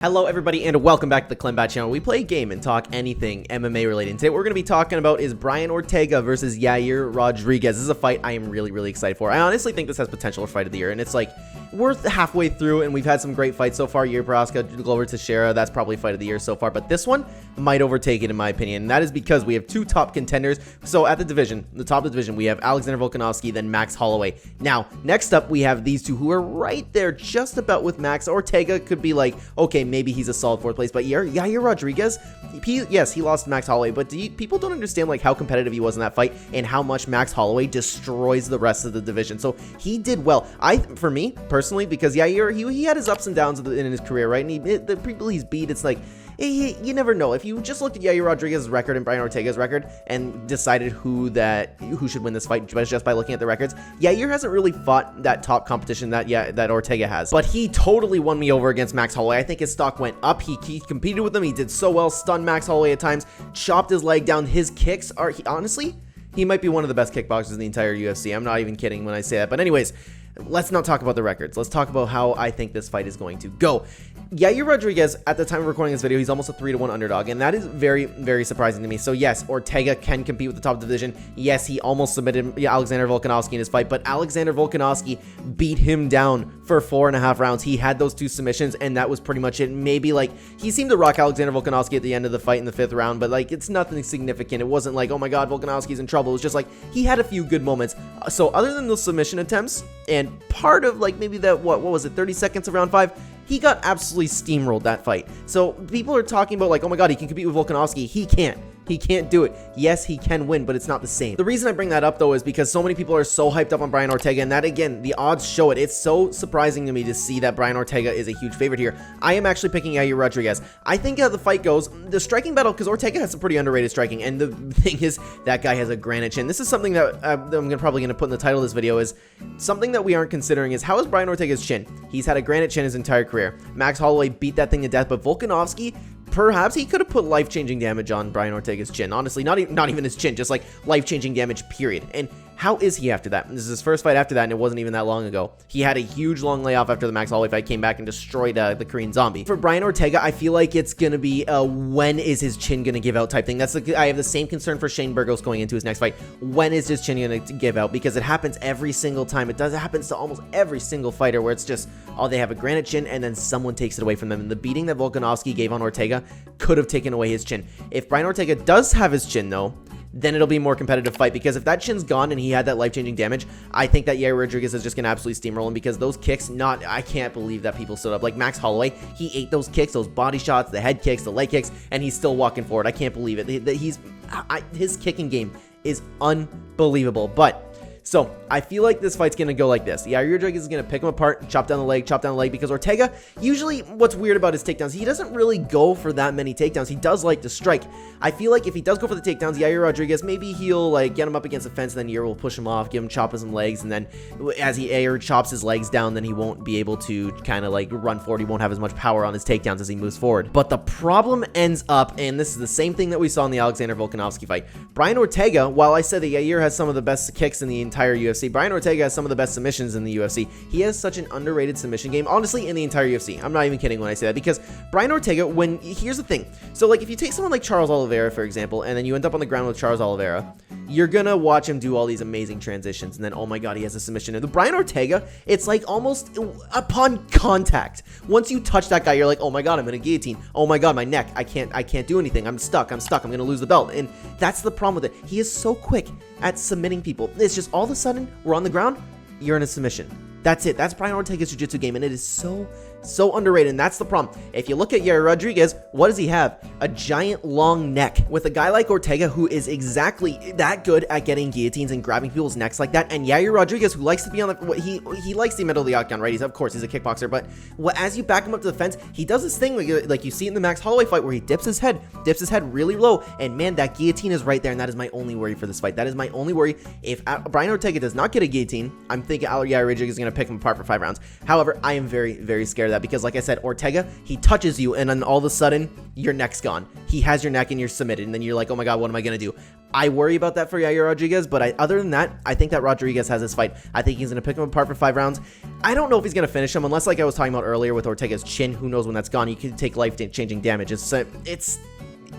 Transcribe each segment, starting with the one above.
Hello everybody and welcome back to the CLEN channel. We play a game and talk anything MMA related. Today what we're going to be talking about is Brian Ortega versus Yair Rodriguez. This is a fight I am really excited for. I honestly think this has potential for fight of the year, and it's like we're halfway through and we've had some great fights so far. Yair Prochazka, Glover Teixeira, that's probably fight of the year so far, but this one might overtake it in my opinion, and that is because we have two top contenders. So at the top of the division, we have Alexander Volkanovski, then Max Holloway. Now, next up we have these two who are right there just about with Max. Ortega could be like, okay, maybe he's a solid fourth place, but Yair Rodriguez, yes, he lost to Max Holloway, but people don't understand like how competitive he was in that fight and how much Max Holloway destroys the rest of the division. So he did well. For me personally, because Yair, he had his ups and downs in his career, right? And the people he's beat, it's like, you never know. If you just looked at Yair Rodriguez's record and Brian Ortega's record and decided who should win this fight just by looking at the records, Yair hasn't really fought that top competition that Ortega has. But he totally won me over against Max Holloway. I think his stock went up. He competed with him. He did so well, stunned Max Holloway at times, chopped his leg down. His kicks are, honestly, he might be one of the best kickboxers in the entire UFC. I'm not even kidding when I say that. But anyways, let's not talk about the records. Let's talk about how I think this fight is going to go. Yair Rodriguez, at the time of recording this video, he's almost a 3-1 underdog, and that is very surprising to me. So yes, Ortega can compete with the top division. Yes, he almost submitted Alexander Volkanovski in his fight, but Alexander Volkanovski beat him down for 4.5 rounds. He had those two submissions, and that was pretty much it. Maybe like he seemed to rock Alexander Volkanovski at the end of the fight in the 5th round, but like it's nothing significant. It wasn't like, oh my god, Volkanovski's in trouble. It was just like he had a few good moments. So other than those submission attempts and part of like maybe that what was it, 30 seconds of round 5, he got absolutely steamrolled that fight. So people are talking about like, oh my god, he can compete with Volkanovski. He can't. He can't do it. Yes, he can win, but it's not the same. The reason I bring that up, though, is because so many people are so hyped up on Brian Ortega, and that, again, the odds show it. It's so surprising to me to see that Brian Ortega is a huge favorite here. I am actually picking Yair Rodriguez. I think how the fight goes, the striking battle, because Ortega has some pretty underrated striking, and the thing is, that guy has a granite chin. This is something that I'm probably going to put in the title of this video, is something that we aren't considering is how is Brian Ortega's chin? He's had a granite chin his entire career. Max Holloway beat that thing to death, but Volkanovski, perhaps he could have put life-changing damage on Brian Ortega's chin. Honestly, not even his chin, just like life-changing damage, period. And how is he after that? This is his first fight after that, and it wasn't even that long ago. He had a huge long layoff after the Max Holloway fight, came back and destroyed the Korean Zombie. For Brian Ortega, I feel like it's going to be when is his chin going to give out type thing. I have the same concern for Shane Burgos going into his next fight. When is his chin going to give out? Because it happens every single time. It happens to almost every single fighter where it's just, oh, they have a granite chin and then someone takes it away from them. And the beating that Volkanovski gave on Ortega could have taken away his chin. If Brian Ortega does have his chin, though, then it'll be a more competitive fight, because if that chin's gone and he had that life-changing damage, I think that Yair Rodriguez is just going to absolutely steamroll him, because those kicks, I can't believe that people stood up. Like Max Holloway, he ate those kicks, those body shots, the head kicks, the leg kicks, and he's still walking forward. I can't believe it. His kicking game is unbelievable, but so I feel like this fight's going to go like this. Yair Rodriguez is going to pick him apart, chop down the leg, because Ortega, usually what's weird about his takedowns, he doesn't really go for that many takedowns. He does like to strike. I feel like if he does go for the takedowns, Yair Rodriguez, maybe he'll like get him up against the fence, and then Yair will push him off, give him chop some legs, and then as Yair chops his legs down, then he won't be able to kind of like run forward. He won't have as much power on his takedowns as he moves forward. But the problem ends up, and this is the same thing that we saw in the Alexander Volkanovski fight. Brian Ortega, while I said that Yair has some of the best kicks in the entire UFC, Brian Ortega has some of the best submissions in the UFC. He has such an underrated submission game, honestly, in the entire UFC. I'm not even kidding when I say that, because Brian Ortega, here's the thing. So, like, if you take someone like Charles Oliveira, for example, and then you end up on the ground with Charles Oliveira, you're gonna watch him do all these amazing transitions, and then, oh my god, he has a submission. And the Brian Ortega, it's like almost upon contact. Once you touch that guy, you're like, oh my god, I'm gonna guillotine. Oh my god, my neck, I can't do anything. I'm stuck, I'm gonna lose the belt. And that's the problem with it. He is so quick at submitting people. It's just all of a sudden, we're on the ground, you're in a submission. That's it. That's Brian Ortega's jiu-jitsu game, and it is so underrated, and that's the problem. If you look at Yair Rodriguez, what does he have? A giant long neck. With a guy like Ortega, who is exactly that good at getting guillotines and grabbing people's necks like that, and Yair Rodriguez, who likes to be on the, he likes the middle of the octagon, right? He's a kickboxer, but as you back him up to the fence, he does this thing like you see in the Max Holloway fight, where he dips his head really low, and man, that guillotine is right there, and that is my only worry for this fight. That is my only worry. If Brian Ortega does not get a guillotine, I'm thinking Yair Rodriguez is going to pick him apart for 5 rounds. However, I am very scared of that because, like I said, Ortega, he touches you, and then all of a sudden, your neck's gone. He has your neck, and you're submitted, and then you're like, oh my god, what am I going to do? I worry about that for Yair Rodriguez, but other than that, I think that Rodriguez has this fight. I think he's going to pick him apart for 5 rounds. I don't know if he's going to finish him, unless, like I was talking about earlier with Ortega's chin. Who knows when that's gone? You could take life-changing damage.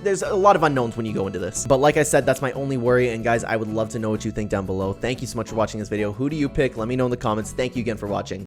There's a lot of unknowns when you go into this. But like I said, that's my only worry. And guys, I would love to know what you think down below. Thank you so much for watching this video. Who do you pick? Let me know in the comments. Thank you again for watching.